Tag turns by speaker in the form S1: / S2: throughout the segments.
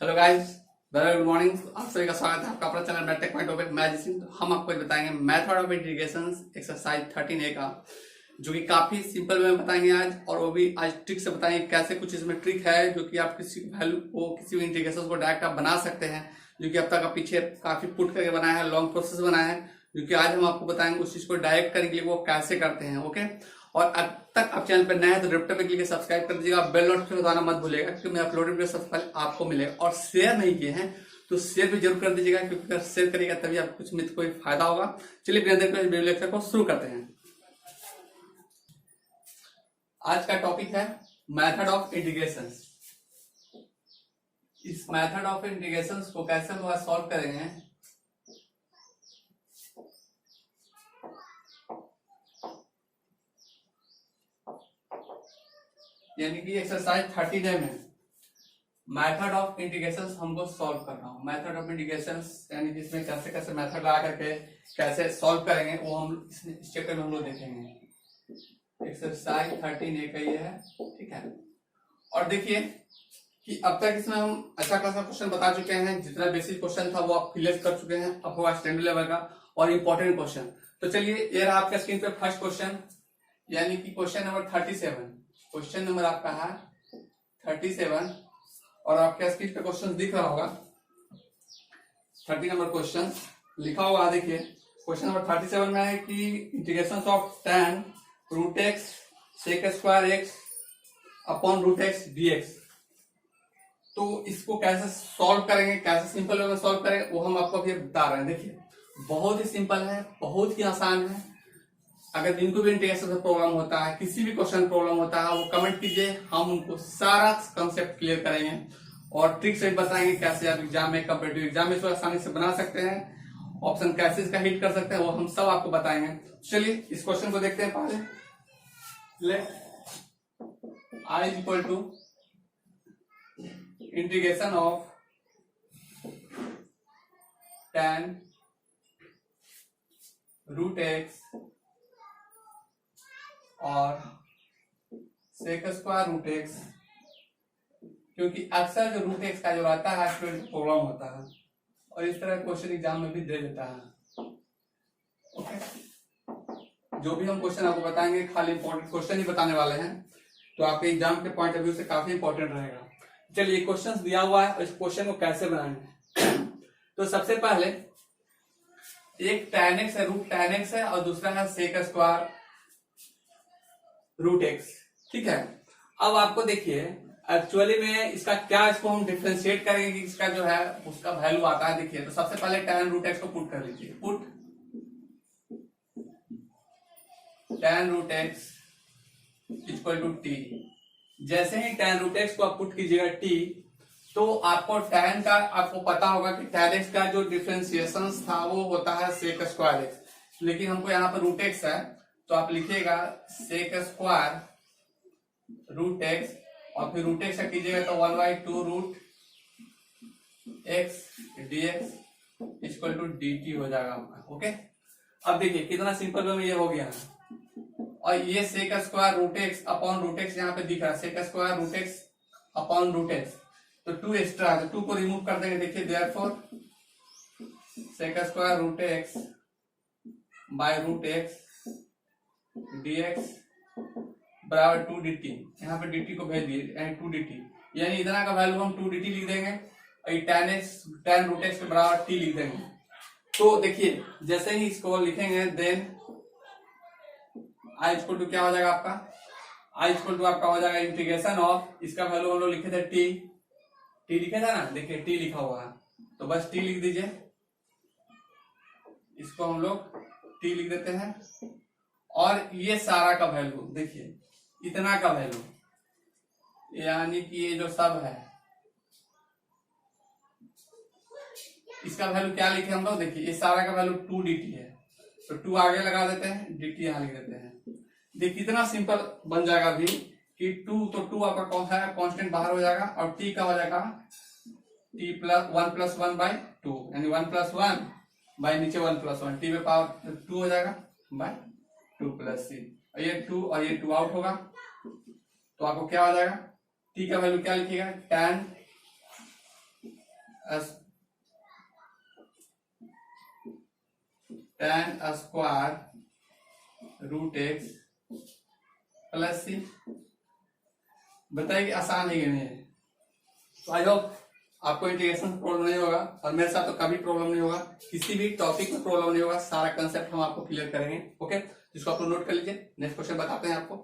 S1: Hello guys, very good morning. आप सभी का स्वागत है आपका अपना channel math tech point of मैं जिसिन। तो हम आपको बताएंगे method of integration exercise 13A का, जो कि काफी सिंपल वे में बताएंगे आज, और वो भी आज ट्रिक से बताएंगे कैसे कुछ इसमें ट्रिक है जो कि आप किसी वैल्यू को किसी भी इंटीग्रेशन को डायरेक्ट आप बना सकते हैं, जो कि अब तक आप पीछे काफी पुट करके बनाया है, लॉन्ग प्रोसेस बनाया है, जो कि आज हम आपको बताएंगे उस चीज को डायरेक्ट करने के लिए वो कैसे करते हैं। ओके, और अब तक आप चैनल पर नए हैं तो रेप्टर पे क्लिक करके सब्सक्राइब कर दीजिएगा, बेल नोटिफिकेशन दबाना मत भूलिएगा, क्योंकि मैं अपलोडेड वीडियो सबसे पहले आपको मिलेगा। और शेयर नहीं किए हैं तो शेयर भी जरूर कर दीजिएगा, क्योंकि अगर शेयर करिएगा तभी आपको कुछ मित्र कोई फायदा होगा। चलिए बिना देर के वीडियो लेक्चर को शुरू करते हैं। आज का टॉपिक है मेथड ऑफ इंटीग्रेशन। इस मेथड ऑफ इंटीग्रेशन को कैसे हम सॉल्व करेंगे, यानी कि एक्सरसाइज 13A में मेथड ऑफ इंटीग्रेशन हमको सॉल्व करना हो। मेथड ऑफ इंटीग्रेशन यानी कि इसमें कैसे कैसे मेथड लगा करके कैसे सॉल्व करेंगे वो हम इस चैप्टर में हम लोग देखेंगे। एक्सरसाइज 13A का ये है, ठीक है। और देखिए कि अब तक इसमें हम अच्छा खासा क्वेश्चन बता चुके हैं, जितना बेसिक क्वेश्चन था वो आप क्लियर कर चुके हैं, अब होगा स्टैंडर्ड लेवल का और इम्पोर्टेंट क्वेश्चन। तो चलिए ये रहा आपका स्क्रीन पे फर्स्ट क्वेश्चन, यानी कि क्वेश्चन नंबर 37। क्वेश्चन नंबर आपका है 37 और आपके स्क्रीन पे क्वेश्चन दिख रहा होगा। 30 नंबर क्वेश्चन लिखा होगा, देखिए क्वेश्चन नंबर 37 में है कि integration of tan root x sec square x upon root x dx। तो इसको कैसे सॉल्व करेंगे, कैसे सिंपल वे में सॉल्व करेंगे वो हम आपको अभी बता रहे हैं। देखिए बहुत ही सिंपल है, बहुत ही आसान है। अगर जिनको भी इंटीग्रेशन से प्रॉब्लम होता है, किसी भी क्वेश्चन प्रॉब्लम होता है, वो कमेंट कीजिए, हम उनको सारा कंसेप्ट क्लियर करेंगे और ट्रिक से बताएंगे कैसे आप एग्जाम में, कॉम्पिटिटिव एग्जाम में इसको आसानी से बना सकते हैं, ऑप्शन कैसे इसका हिट कर सकते हैं वो हम सब आपको बताएंगे। चलिए इस क्वेश्चन को देखते हैं। पहले let I is equal to integration of tan root x और सेक स्क्वायर रूट एक्स, क्योंकि अक्सर जो रूट एक्स का जो रहता है स्टूडेंट प्रॉब्लम होता है और इस तरह क्वेश्चन एग्जाम में भी दे देता है। ओके, जो भी हम क्वेश्चन आपको बताएंगे खाली इंपॉर्टेंट क्वेश्चन ही बताने वाले हैं, तो आपके एग्जाम के पॉइंट ऑफ व्यू से काफी इंपॉर्टेंट रहेगा। चलिए क्वेश्चन दिया हुआ है और इस क्वेश्चन को कैसे बनाएंगे। तो सबसे पहले एक tan x है, रूट tan x है, और दूसरा है सेक स्क्वायर रूट एक्स, ठीक है। अब आपको देखिए एक्चुअली में इसका क्या, इसको हम डिफ्रेंशिएट करेंगे कि इसका जो है उसका वैल्यू आता है। देखिए तो सबसे पहले tan रूट एक्स को पुट कर लीजिए, put tan root x equal to t. जैसे ही tan रूट एक्स को आप पुट कीजिएगा टी, तो आपको tan का आपको पता होगा कि tan x का जो डिफ्रेंशिएशन था वो होता है सेक स्क्वायर एक्स, लेकिन हमको यहाँ पर रूट एक्स है तो आप लिखिएगा सेक स्क्वायर रूट एक्स और फिर रूट एक्स कीजिएगा तो 1/2 root x dx equal to dt हो जाएगा आपका। ओके, अब देखिए कितना सिंपल वे में ये हो गया है। और ये sec square root x upon root x यहाँ पे दिख रहा है, sec square root x upon root x, तो 2 एक्स्ट्रा है तो 2 को रिमूव कर देंगे। देखिए therefore sec square root x by root x dx बराबर 2 dt। यहाँ पे dt को भेज दिए 2 dt, यानी इतना का वैल्यू हम 2 dt लिख देंगे और tan रूट एक्स के बराबर t लिख देंगे। तो देखिए जैसे ही इसको लिखेंगे देन आई इक्वल टू क्या हो जाएगा आपका, आई इक्वल टू आपका हो जाएगा इंटीग्रेशन ऑफ, इसका वैल्यू हम लोग लिखे थे टी लिखे थे ना, देखिए टी लिखा हुआ है तो बस टी लिख दीजिए, इसको हम लोग टी लिख देते हैं। और ये सारा का वैल्यू देखिए इतना का वैल्यू, यानी कि ये जो सब है इसका वैल्यू क्या लिखे हम लोग, देखिए ये सारा का वैल्यू 2 dt है, तो 2 आगे लगा देते हैं, dt यहाँ लिख देते हैं। देखिए कितना सिंपल बन जाएगा अभी कि 2, तो 2 आपका कौन है कांस्टेंट बाहर हो जाएगा और t का हो जाएगा t प्लस 1 प्लस 1 बाई 2, यानी 1 प्लस 1 बाई नीचे 1 प्लस 1, t पे पावर 2 हो जाएगा बाई 2 प्लस c, और ये 2 और ये 2 आउट होगा तो आपको क्या हो जाएगा, t का वैल्यू क्या लिखिएगा tan tan square root x plus c. बताइए आसान है कि नहीं है? तो आई होप आपको इंटीग्रेशन प्रॉब्लम नहीं होगा, और मेरे साथ तो कभी प्रॉब्लम नहीं होगा, किसी भी टॉपिक में प्रॉब्लम नहीं होगा, सारा कंसेप्ट हम आपको क्लियर करेंगे। ओके, जिसको आप लोग नोट कर लीजिए। नेक्स्ट क्वेश्चन बताते हैं आपको।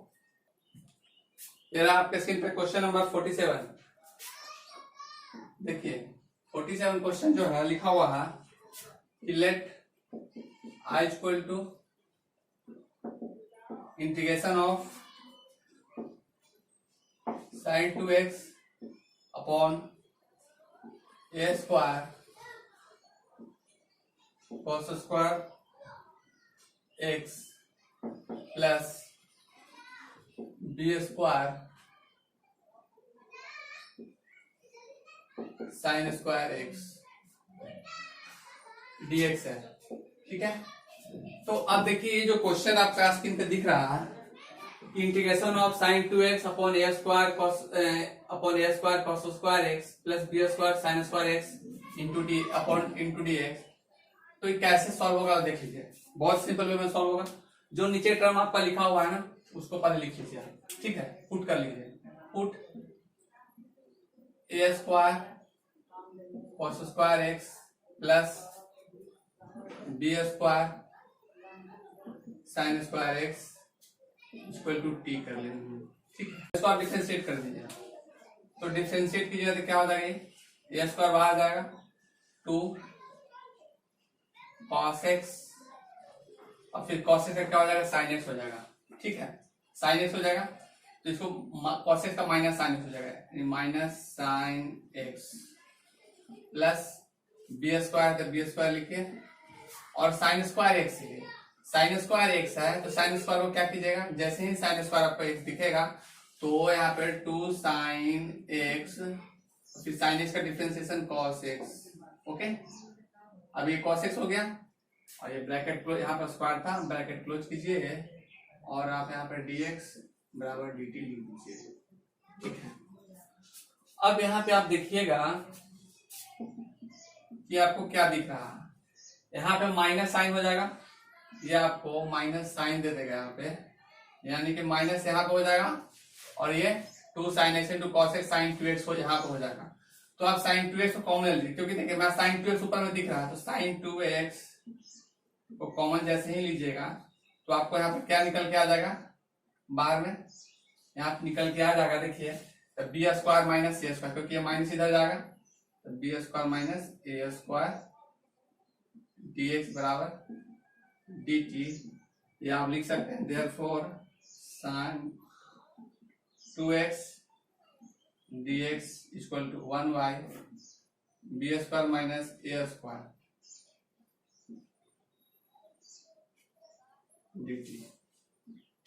S1: ये रहा आपके स्क्रीन पे क्वेश्चन नंबर 47। देखिए 47 क्वेश्चन जो है लिखा हुआ है कि let I equal to integration of sin 2x upon a square cos square x plus b square sin square x dx है। ठीक है, तो अब देखिए ये जो क्वेश्चन आपका स्क्रीन पे दिख रहा है, integration of sin 2x upon a square cos square x plus b square sin square x into dx। तो ये कैसे सॉल्व होगा देख लीजिए, बहुत सिंपल वे में सॉल्व होगा। जो नीचे टर्म आपका लिखा हुआ है ना, उसको पहले लिख लीजिए। ठीक है, पुट कर लीजिए। Put a square cos square x plus b square sin square x equal to t कर लेंगे। ठीक है, इसको आप डिफरेंशिएट कर दीजिए। तो डिफरेंशिएट कीजिएगा तो क्या हो जाएगा, ए स्क्वायर बाहर जाएगा, 2 cos x और फिर cos x का क्या हो जाएगा, sin x हो जाएगा। ठीक है, sin x हो जाएगा, तो इसको cos x का माइनस sin x हो जाएगा, minus sin x plus b square का b स्क्वायर लिखिए और sin स्क्वायर x है। साइन स्क्वायर एक्स है तो साइन स्क्वायर को क्या कीजिएगा, जैसे ही साइन स्क्वायर आपको एक्स दिखेगा तो यहाँ पे 2 साइन एक्स, फिर साइन एक्स का डिफरेंशिएशन कॉस एक्स। ओके, अब ये कॉस एक्स हो गया और ये ब्रैकेट क्लोज, यहाँ पर स्क्वायर था, ब्रैकेट क्लोज कीजिए और आप यहाँ पर dx बराबर dt लिख दीजिए। ठीक है, अब यहाँ पे आप देखिएगा कि आपको क्या दिख रहा है, यहाँ पे माइनस साइन हो जाएगा, ये आपको माइनस साइन दे देगा यहाँ पे, यानी कि माइनस यहाँ पे हो जाएगा और ये 2 sine x into cos x sine 2x हो यहाँ पे हो जाएगा। तो आप साइन 2x को कॉमन ले लीजिए, क्योंकि देखिए मैं साइन 2x ऊपर में दिख रहा है, तो साइन 2x को कॉमन जैसे ही लीजिएगा तो आपको यहाँ पे क्या निकल के आ जाएगा, बाहर में यहाँ निकल के आ जाएगा। देखिए तो बी स्क्वायर माइनस ए स्क्वायर, क्योंकि ये माइनस इधर जाएगा, तो बी स्क्वायर माइनस ए स्क्वायर dx बराबर dt, ये आप लिख सकते हैं। therefore sin 2x dx equal to 1/, b square minus a square dt।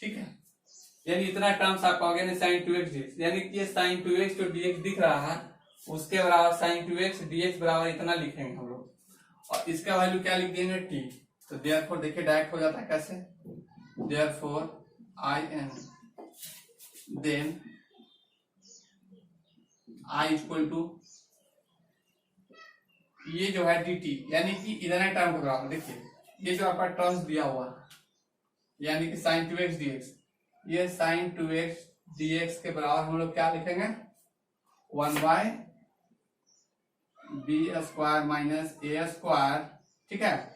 S1: ठीक है, यानी इतना टर्म्स आपका हो गया ना sin 2x dx, यानी कि ये sin 2x जो dx दिख रहा है उसके बराबर sin 2x dx बराबर इतना लिखेंगे हम लोग, और इसका वैल्यू क्या लिख देंगे, t। तो therefore देखिए डायरेक्ट हो जाता है कैसे, therefore I n then I equal to ये जो है dt, यानी कि इधर टर्म को बराबर। देखिए ये जो आपका टर्म्स दिया हुआ यानी कि sin 2x dx, ये sin 2x dx के बराबर हम लोग क्या लिखेंगे, 1/, b square minus a square. ठीक है,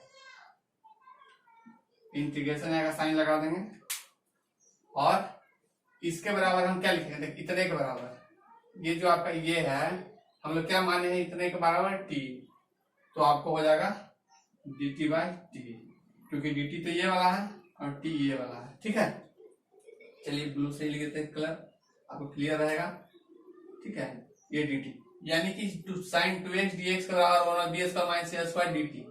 S1: इंटीग्रेशन आएगा, साइन लगा देंगे और इसके बराबर हम क्या लिखेंगे, देखिए इतने के बराबर, ये जो आपका ये है हम लोग क्या माने हैं, इतने के बराबर t, तो आपको हो जाएगा dt/t, क्योंकि dt तो ये वाला है और t ये वाला है। ठीक है, चलिए ब्लू से लिख देते हैं कलर, आपको क्लियर रहेगा। ठीक है, ये dt यानी कि sin 2x dx के बराबर b square minus a square dt,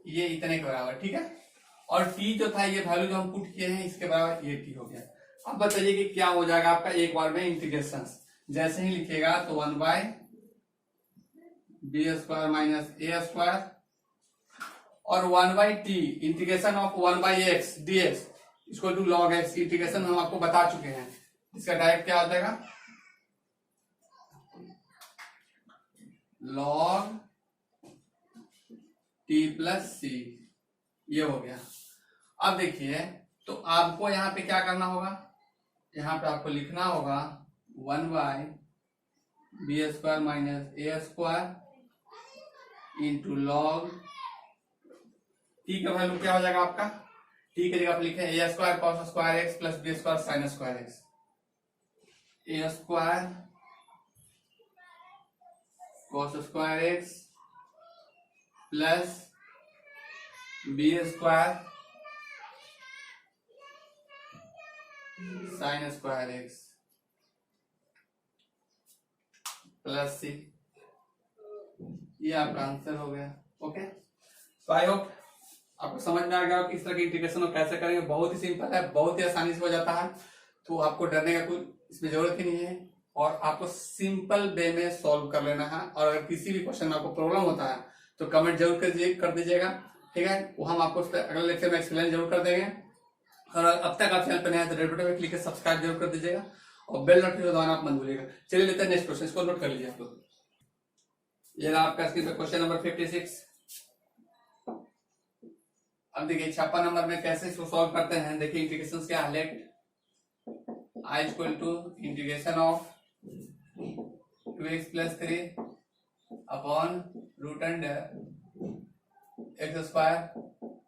S1: ये इतने के बराबर। ठीक है, और t जो था ये वैल्यू जो हम पुट किए हैं इसके बराबर ये t हो गया। अब बताइए कि क्या हो जाएगा आपका एक बार में इंटीग्रेशन, जैसे ही लिखेगा तो 1/, b square minus a square और 1/t integration of 1/x dx equal to log x, integration हम आपको बता चुके हैं, इसका डायरेक्ट क्या हो जाएगा, log टी प्लस सी, ये हो गया। अब देखिए, तो आपको यहाँ पे क्या करना होगा, यहाँ पे आपको लिखना होगा 1/b² minus a² into log T का वैल्यू क्या हो जाएगा आपका, टी की जगह पे लिखे a² cos square x plus b² sin square x, a² cos square x plus b² sin square x plus c, ये आपका आंसर हो गया। ओके, तो आई होप आपको समझ में आ गया कि इस तरह की इंटीग्रेशन और कैसे करेंगे। बहुत ही सिंपल है, बहुत ही आसानी से हो जाता है, तो आपको डरने का कोई इसमें जरूरत ही नहीं है, और आपको सिंपल वे में सॉल्व कर लेना है। और अगर किसी भी क्वेश्चन में आपको प्रॉब्लम होता है तो कमेंट जरूर कर दीजिएगा, ठीक है, वो हम आपको अगले लेक्चर में एक्सप्लेन जरूर कर देंगे। और अब तक आप चैनल पर नए हैं तो रेड बटन पर क्लिक कर सब्सक्राइब जरूर कर दीजिएगा और बेल नोटिफिकेशन दबाना आप मत भूलिएगा। चलिए लेते हैं नेक्स्ट क्वेश्चन, इसको नोट कर लीजिए आप लोग। ये रहा आपका स्क्रीन पे क्वेश्चन नंबर 56। अब देखिए 56 नंबर में कैसे इसको सॉल्व करते हैं। देखिए इंटीग्रेशन क्या है, let i equal to integration of 2x plus 3 upon root under x²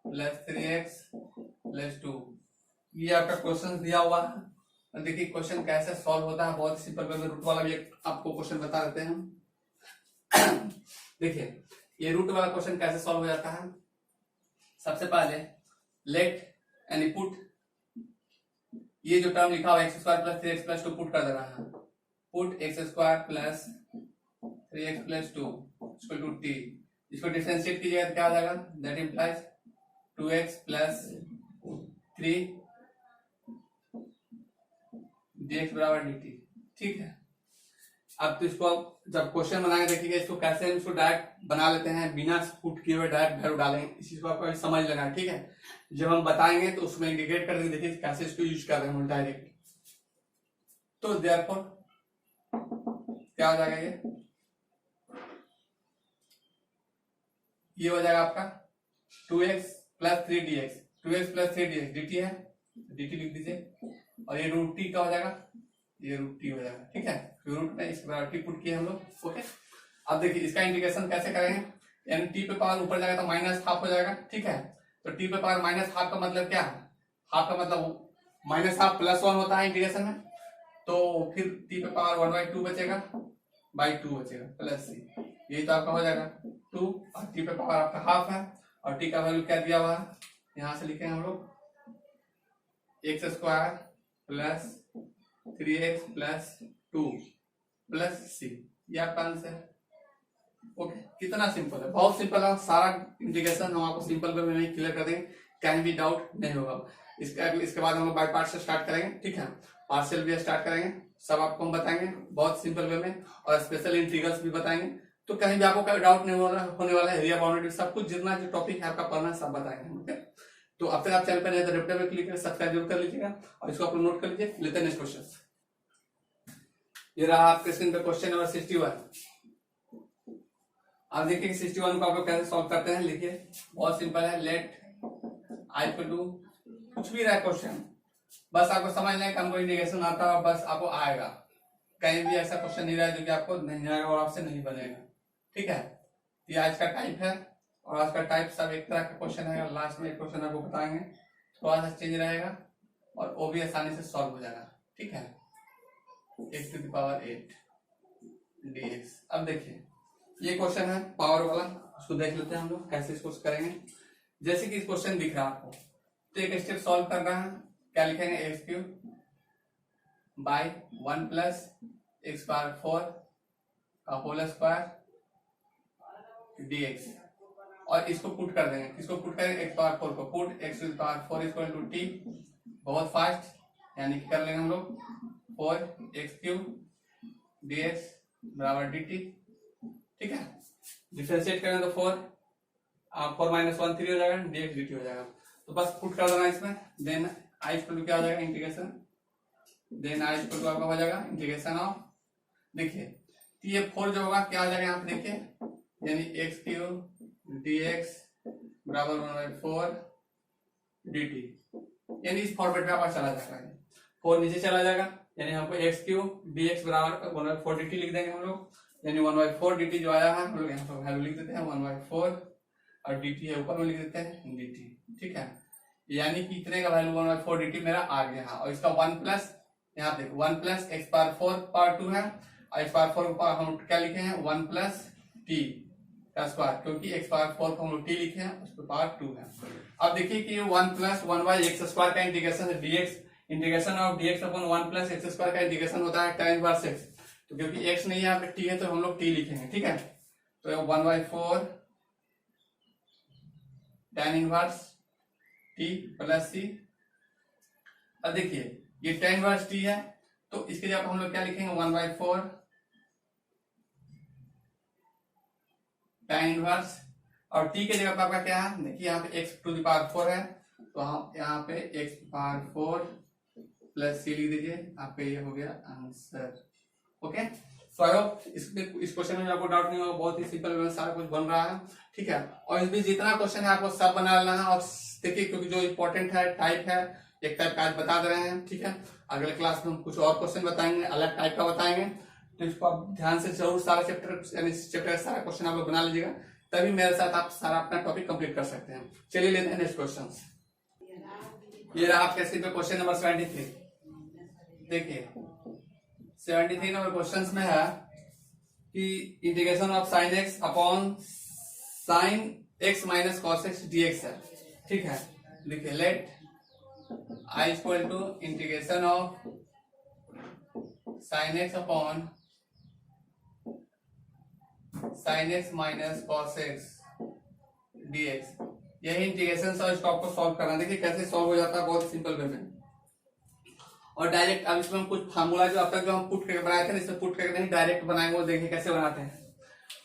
S1: plus 3x plus 2। ये आपका क्वेश्चन दिया हुआ है। देखिए क्वेश्चन कैसे सॉल्व होता है, बहुत सिंपल वे में। रूट वाला भी आपको क्वेश्चन बता देते हैं हम। देखिए ये रूट वाला क्वेश्चन कैसे सॉल्व हो जाता है। सबसे पहले लेट यानी पुट, ये जो टर्म लिखा हुआ x² plus 3x plus 2 put कर देना है। Put x² plus 3x plus 2 equal to t। इसको डिफरेंशिएट कीजिएगा तो क्या हो जाएगा, that implies 2x plus 3 dx बराबर dt। ठीक है, अब तो इसको जब क्वेश्चन बनाएंगे देखिएगा इसको कैसे हम इसको डायरेक्ट बना लेते हैं, बिना पुट किए हुए डायरेक्ट वैल्यू डालेंगे। इस चीज को आपको समझ लेना है, ठीक है। जब हम बताएंगे तो उसमें इंडिकेट करके देखिए कैसे इसको यूज कर रहे हैं हम डायरेक्ट। तो देयरफॉर क्या हो जाएगा, ये हो जाएगा आपका 2x plus 3dx, 2x plus 3dx dt है, dt लिख दीजिए। और ये रूट टी का हो जाएगा, ये रूट टी हो जाएगा, ठीक है। रूट में इसके बराबर टी पुट किए हम लोग। ओके, अब देखिए इसका इंटीग्रेशन कैसे करेंगे, यानी टी पे पावर ऊपर जाएगा तो माइनस हाफ हो जाएगा, ठीक है। तो टी पे पावर माइनस हाफ का मतलब क्या है, हाफ का मतलब माइनस हाफ प्लस 1 होता है इंटीग्रेशन में। तो फिर टी पे पावर 1/2 बचेगा, बाई 2 बचेगा प्लस सी, यही तो आपका हो जाएगा 2। और टी पे पावर आपका हाफ है और टी का वैल्यू क्या दिया हुआ है, यहां से लिखे हम लोग x² plus 3x plus 2 plus c, ये आपका आंसर है। ओके, कितना सिंपल है, बहुत सिंपल है। सारा इंटीग्रेशन हम आपको सिंपल वे में क्लियर कर देंगे, कहीं भी डाउट नहीं होगा। इसके बाद हम लोग बाय पार्ट से स्टार्ट करेंगे, ठीक है। पार्शियल भी स्टार्ट करेंगे, सब आपको हम बताएंगे बहुत सिंपल वे में, और स्पेशल इंटीग्रल्स भी बताएंगे। तो कहीं भी आपको डाउट नहीं होने वाला है। एरिया बाउंड्री सब कुछ जितना जो टॉपिक है आपका पढ़ना सब बताएंगे, ओके। तो अब तक आप चैनल पर नहीं तो रेड पे क्लिक कर सब्सक्राइब जरूर कर लीजिएगा और इसको आप नोट कर लीजिए। लेते हैं नेक्स्ट क्वेश्चन। ये रहा आपके स्क्रीन पे क्वेश्चन नंबर 61। अब देखिए 61 को आप लोग कैसे सॉल्व करते हैं। लिखिए बहुत सिंपल है, लेट आई इक्वल टू कुछ भी रहा क्वेश्चन, बस आपको समझ लें कि हमको इंटीग्रेशन आता है, बस आपको आएगा। कहीं भी ऐसा क्वेश्चन नहीं रहा जो कि आपको नहीं आएगा और आपसे नहीं बनेगा, ठीक है। ये आज का टाइप है और आज का टाइप सब एक तरह का क्वेश्चन है। लास्ट में एक क्वेश्चन आपको बताएंगे, थोड़ा सा चेंज रहेगा और वो भी आसानी से सॉल्व हो जाएगा, ठीक है। x⁸ dx। अब देखिए ये क्वेश्चन है पावर वाला, उसको देख लेते हैं हम लोग कैसे इसको करेंगे। जैसे कि इस क्वेश्चन दिख रहा है आपको, तो एक स्टेप सॉल्व करना है। क्या लिखेंगे, x³ बाई 1 प्लस x⁴ का होल स्क्वायर dx, और इसको पुट कर देंगे। इसको पुट करेंगे x⁴ को, put x⁴ equal to t, बहुत फास्ट, यानी कि कर लेंगे हम लोग 4x³ dx बराबर dt, ठीक है। डिफरेंशिएट करें तो 4 माइनस 1 3 हो जाएगा, dx dt हो जाएगा। तो बस पुट कर देना इसमें। देन आई इक्वल टू क्या हो जाएगा, integration, then I equal to आपका हो जाएगा इंटीग्रेशन ऑफ, देखिए ये 4 जो होगा क्या हो जाएगा यहाँ पे देखिए, यानी x³ dx बराबर 1/4 dt, यानी इस फॉर्मेट में आपका चला जाएगा, 4 नीचे चला जाएगा, यानी हमको एक्स क्यूब dx बराबर 1/4 dt लिख देंगे हम लोग, यानी 1/4 dt जो आया है हम लोग यहाँ पर वैल्यू लिख देते हैं 1/4 और dt है ऊपर में लिख देते हैं dt, ठीक है। यानी कि इतने का वैल्यू 1/4 dt मेरा आ गया है, और इसका 1 प्लस यहाँ देखो 1 प्लस एक्स पावर 4 पावर 2 है, और एक्स पावर 4 को हम क्या लिखे हैं 1 प्लस टी का स्क्वायर, क्योंकि एक्स पावर 4 को हम लोग टी लिखे हैं उसके पावर 2 है। अब देखिए कि 1 प्लस 1 बाई एक्स स्क्वायर का इंटीग्रेशन है dx, integration of dx upon 1 plus x square का इंटीग्रेशन होता है tan इनवर्स x, तो क्योंकि x नहीं है यहाँ पे t है तो हम लोग t लिखेंगे, ठीक है। तो 1/4 tan inverse t plus c। अब देखिए ये tan इनवर्स t है तो इसके जगह हम लोग क्या लिखेंगे 1/4 tan इनवर्स, और t के जगह पर आपका क्या है, देखिए यहाँ पे x टू द पावर 4 है, तो हम यहाँ पे x पावर 4 प्लस c लिख दीजिए, आपका ये हो गया answer. Okay, so I hope इस क्वेश्चन में आपको डाउट नहीं होगा, बहुत ही सिंपल वे में सारा कुछ बन रहा है, ठीक है। और इसमें जितना क्वेश्चन है आपको सब बना लेना है, और देखिए क्योंकि जो इंपॉर्टेंट है टाइप है, एक टाइप का आज बता दे रहे हैं, ठीक है। अगले क्लास में हम कुछ और क्वेश्चन बताएंगे, अलग टाइप का बताएंगे, तो इसको आप ध्यान से जरूर सारा चैप्टर यानी चैप्टर का सारा क्वेश्चन आप लोग बना लीजिएगा, तभी मेरे साथ आप सारा अपना टॉपिक कंप्लीट कर सकते हैं। चलिए लेते हैं नेक्स्ट क्वेश्चन। ये रहा आपके क्वेश्चन नंबर 73। देखिए 73 नंबर क्वेश्चन में है कि integration of sine x upon sine x minus cos x dx है, ठीक है। देखिए let i equal to integration of sine x upon sine x minus cos x dx, यही इंटीग्रेशन है, इसको आपको सॉल्व करना है। देखिए कैसे सॉल्व हो जाता है, बहुत सिंपल वे में, और डायरेक्ट अब इसमें हम कुछ फार्मूला जो अब तक जो हम पुट करके बनाए थे इसमें पुट करके नहीं डायरेक्ट बनाएंगे, वो देखिए कैसे बनाते हैं।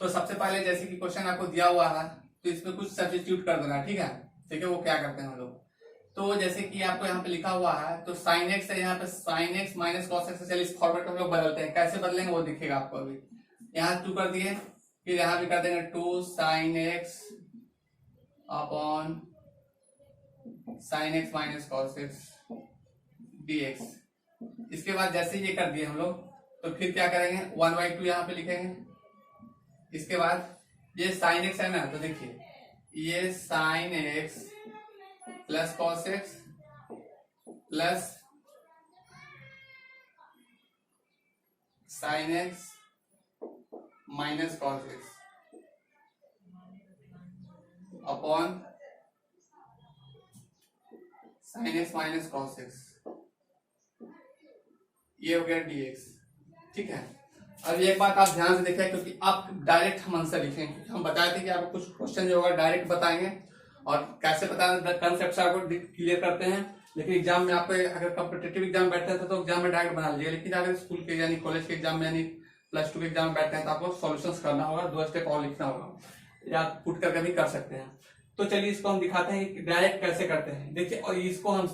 S1: तो सबसे पहले जैसे कि क्वेश्चन आपको दिया हुआ है तो इसमें कुछ सब्स्टिट्यूट कर देना, ठीक है। ठीक है, वो क्या करते हैं हम लोग, तो जैसे कि आपको यहाँ पे लिखा हुआ है तो साइन एक्स है, यहाँ पे sign x minus cos x, चलिए इस फॉर्मेट में हम लोग बदलते हैं, कैसे बदलेंगे वो दिखेगा आपको। अभी यहाँ 2 कर दिए, फिर यहाँ भी कर देंगे 2 sine x upon sine x minus cos x dx। इसके बाद जैसे ये कर दिए हम लोग तो फिर क्या करेंगे 1/2 यहाँ पे लिखेंगे। इसके बाद ये साइन एक्स है ना, तो देखिए ये sine x plus cos x plus sign x minus cos x upon sine x minus cos x, ये हो गया dx, ठीक है। अब एक बात आप ध्यान से देखें, क्योंकि आप डायरेक्ट हम आंसर लिखेंगे, क्योंकि हम बताए थे कि आपको कुछ क्वेश्चन जो होगा डायरेक्ट बताएंगे, और कैसे बताना कंसेप्ट से आपको क्लियर करते हैं। लेकिन एग्जाम में आपको अगर कॉम्पिटिटिव एग्जाम बैठते हैं तो एग्जाम में डायरेक्ट बना लीजिए, लेकिन अगर स्कूल के यानी कॉलेज के एग्जाम में यानी +2 के एग्जाम में बैठते हैं तो आपको सॉल्यूशंस करना होगा, 2 स्टेप और लिखना होगा, या पुट करके भी कर सकते हैं। तो चलिए इसको हम दिखाते हैं कि डायरेक्ट कैसे करते हैं। देखिए, और इसको हम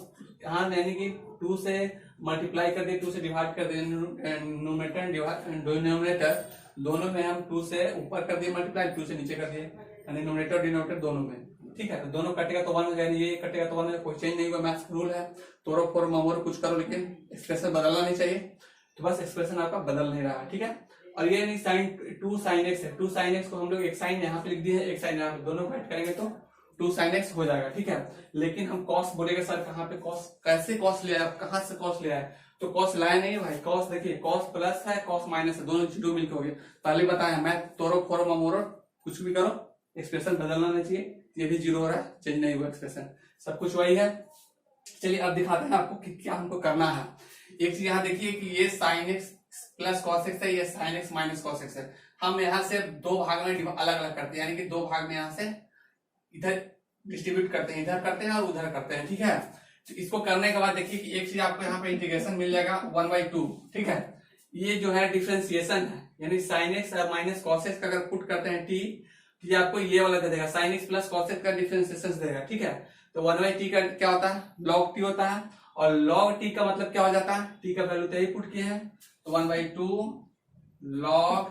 S1: यहाँ यानी कि 2 से मल्टीप्लाई कर दिए, 2 से डिवाइड कर दिए, न्यूमरेटर डिनोमिनेटर दोनों में हम 2 से ऊपर कर दिए मल्टीप्लाई, 2 से नीचे कर दिए, यानी न्यूमरेटर डिनोमिनेटर दोनों में, ठीक है। तो दोनों कटेगा तो 1 हो जाएगा, ये कटेगा तो 1 है, कोई चेंज नहीं हुआ, मैथ्स रूल है, तोड़ो फोड़ो ममोड़ो कुछ करो, लेकिन एक्सप्रेशन बदलना नहीं चाहिए। तो बस एक्सप्रेशन आपका बदल नहीं रहा है, ठीक है। और ये नहीं साइन 2 साइन एक्स है, 2 साइन एक्स को हम लोग एक साइन यहाँ पे लिख दिए है, एक साइन यहाँ पे, दोनों को ऐड करेंगे तो 2 साइन एक्स हो जाएगा, ठीक है। लेकिन हम कॉस बोलेगा सर कहाँ पे कॉस, कैसे कॉस ले आए, कहाँ से कॉस ले आए, तो कॉस लाया नहीं भाई, कॉस देखिए कॉस प्लस है कॉस माइनस है, दोनों जीरो मिलकर हो गए। पहले बताया मैं तोड़ो फोड़ो ममोड़ो कुछ भी करो, एक्सप्रेशन बदलना नहीं चाहिए, ये भी जीरो हो रहा है, चेंज नहीं हुआ एक्सप्रेशन, सब कुछ वही है। चलिए अब दिखाते हैं आपको कि क्या हमको करना है। एक चीज यहाँ देखिए कि ये sine x plus cos x है, ये sign x minus cos x है, हम यहाँ से 2 भाग में अलग अलग करते हैं, यानी कि 2 भाग में यहाँ से इधर डिस्ट्रीब्यूट करते हैं, इधर करते हैं और उधर करते हैं, ठीक है। तो इसको करने के बाद देखिए कि एक चीज आपको यहाँ पे इंटीग्रेशन मिल जाएगा 1/2, ठीक है। ये जो है डिफरेंशिएशन है, यानी साइन एक्स और माइनस कॉस एक्स का अगर पुट करते हैं टी, ये आपको ये वाला दे देगा, sine x plus cos x का डिफरेंशिएशन देगा, ठीक है। तो 1/t का क्या होता है, log t होता है, और log t का मतलब क्या हो जाता है, t का वैल्यू तो यही पुट किए हैं, तो 1/2 log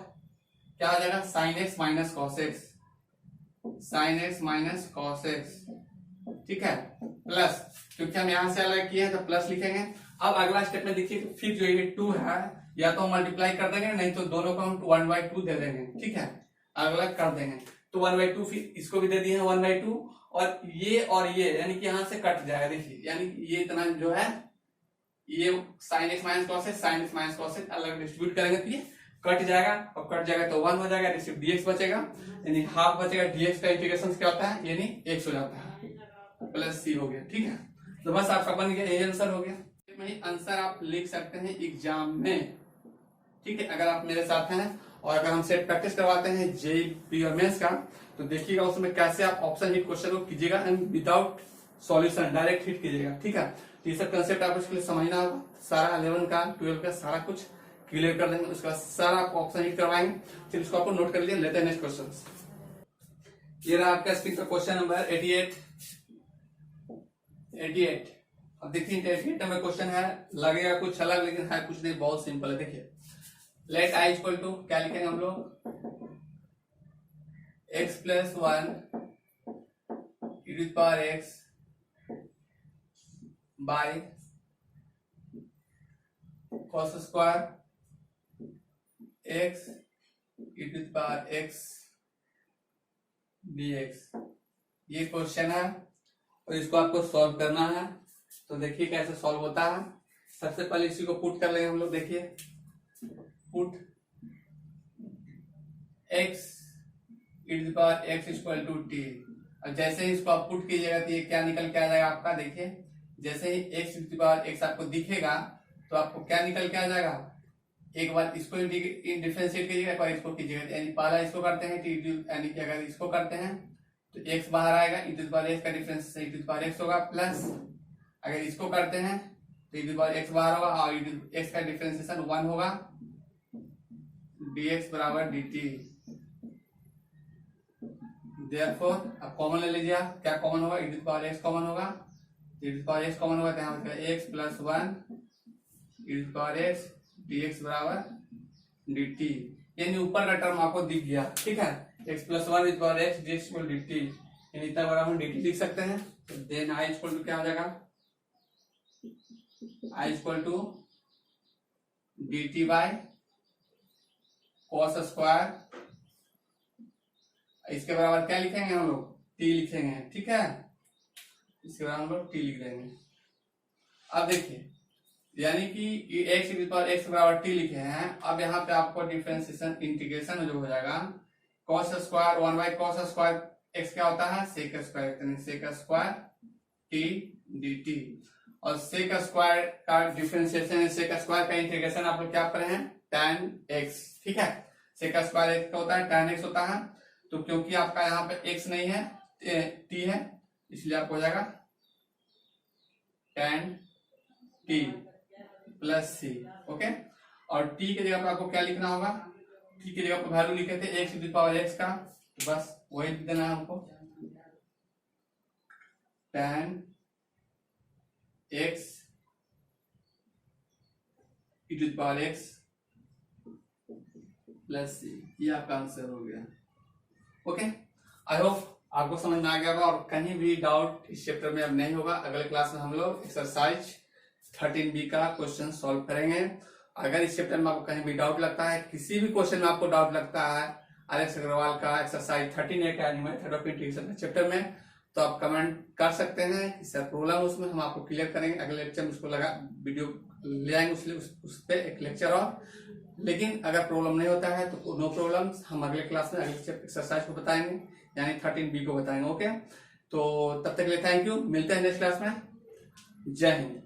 S1: क्या हो जाएगा sign x minus cos x sign x minus cos x, ठीक है, प्लस, क्योंकि हम यहां से अलग किए हैं तो प्लस लिखेंगे। अब अगला स्टेप में देखिए, फिर जो ये 2 है या तो मल्टीप्लाई कर देंगे, नहीं तो दोनों को हम 1/2 दे देंगे, ठीक है, अलग कर देंगे। तो 1/2 फिर इसको भी दे दिए हैं 1/2, और ये यानी कि यहां से कट जाएगा, देखिए, यानी ये इतना जो है ये sign x minus cos x, sign x minus cos x अलग डिस्ट्रीब्यूट करेंगे तो ये कट जाएगा, और कट जाएगा तो 1 हो जाएगा, सिर्फ dx बचेगा, यानी हाफ बचेगा। dx का इंटीग्रेशन क्या होता है, यानी x हो जाता है, प्लस c हो गया, ठीक है। तो बस आपका बन गया, यही आंसर हो गया। आंसर आप लिख सकते हैं एग्जाम में, ठीक है, अगर आप मेरे साथ हैं। और अगर हम सेट प्रैक्टिस करवाते हैं जेईई और मेंस का, तो देखिएगा उसमें कैसे आप ऑप्शन हिट क्वेश्चन को कीजिएगा and without solution direct hit कीजिएगा, ठीक है। तो ये सब कंसेप्ट आपको इसके लिए समझना होगा, सारा 11 का 12 का सारा कुछ क्लियर कर देंगे, उसका सारा आपको ऑप्शन हिट करवाएंगे। फिर इसको आपको नोट कर लीजिए, लेते हैं नेक्स्ट क्वेश्चन। ये रहा आपका स्क्रीन पर क्वेश्चन नंबर 88। अब देखिए 88 नंबर क्वेश्चन है, लगेगा कुछ अलग लेकिन है कुछ नहीं, बहुत सिंपल है। देखिए, लेट आई इक्वल टू, क्या लिखेंगे हम लोग, x plus 1 e to the power x by cos square x e to the power x dx। ये क्वेश्चन है और इसको आपको सॉल्व करना है। तो देखिए कैसे सॉल्व होता है। सबसे पहले इसी को पुट कर लेंगे हम लोग। देखिए, put x e to the power x equal to t। और जैसे ही इसको आप पुट कीजिएगा तो ये क्या निकल के आ जाएगा आपका, देखिए, जैसे ही x e to the power x आपको दिखेगा तो आपको क्या निकल के आ जाएगा, एक बार इसको डिफरेंशिएट कीजिएगा, एक बार इसको कीजिएगा, यानी पहला इसको करते हैं यानी कि अगर इसको करते हैं तो x बाहर आएगा, e to the power x का difference e to the power x होगा, प्लस अगर इसको करते हैं तो e to the power x बाहर होगा और x का डिफरेंशिएशन 1 होगा, dx बराबर dt। देयरफॉर अब कॉमन ले लीजिए, क्या कॉमन होगा, e to the power x common होगा, e to the power x common होगा तो यहाँ पे x plus 1 e to the power x dx बराबर dt। यानी ऊपर का टर्म आपको दिख गया, ठीक है, x plus 1 e to the power x dx equal dt, यानी इतना बड़ा हम dt लिख सकते हैं। तो देन i इक्वल टू क्या हो जाएगा, i equal to dt by cos square, इसके बराबर क्या लिखेंगे हम लोग, t लिखेंगे, ठीक है, इसके बराबर हम लोग t लिख देंगे। अब देखिए, यानी कि x की पावर x बराबर t लिखे हैं। अब यहाँ पे आपको डिफरेंशिएशन इंटीग्रेशन जो हो जाएगा, cos square 1 by cos square x क्या होता है, sec square, sec square t dt। और sec स्क्वायर का डिफरेंशिएशन, sec स्क्वायर का इंटीग्रेशन आप लोग क्या कर रहे हैं, tan x, ठीक है, sec स्क्वायर क्या होता है, tan x होता है। तो क्योंकि आपका यहाँ पे x नहीं है, t है, इसलिए आपको हो जाएगा tan t plus c, okay. और t की जगह पर आपको क्या लिखना होगा, t की जगह पर वैल्यू लिखे थे x to the power x का, तो बस वही लिख देना है हमको, tan x e to the power x plus c। ये आपका आंसर हो गया, ओके। आई होप आपको समझ में आ गया होगा और कहीं भी डाउट इस चैप्टर में अब नहीं होगा। अगले क्लास में हम लोग एक्सरसाइज 13B का क्वेश्चन सॉल्व करेंगे। अगर इस चैप्टर में आपको कहीं भी डाउट लगता है, किसी भी क्वेश्चन में आपको डाउट लगता है आर.एस. अग्रवाल का एक्सरसाइज 13A का मेथड ऑफ इंटीग्रेशन चैप्टर में, तो आप कमेंट कर सकते हैं कि सर प्रॉब्लम उसमें हम आपको क्लियर करेंगे। अगले लेक्चर में उसको लगा वीडियो ले आएंगे उस पर एक लेक्चर और। लेकिन अगर प्रॉब्लम नहीं होता है तो नो प्रॉब्लम, हम अगले क्लास में अगले एक्सरसाइज को बताएंगे, यानी 13B को बताएंगे, ओके। तो तब तक के लिए थैंक यू, मिलते हैं नेक्स्ट क्लास में। जय हिंद।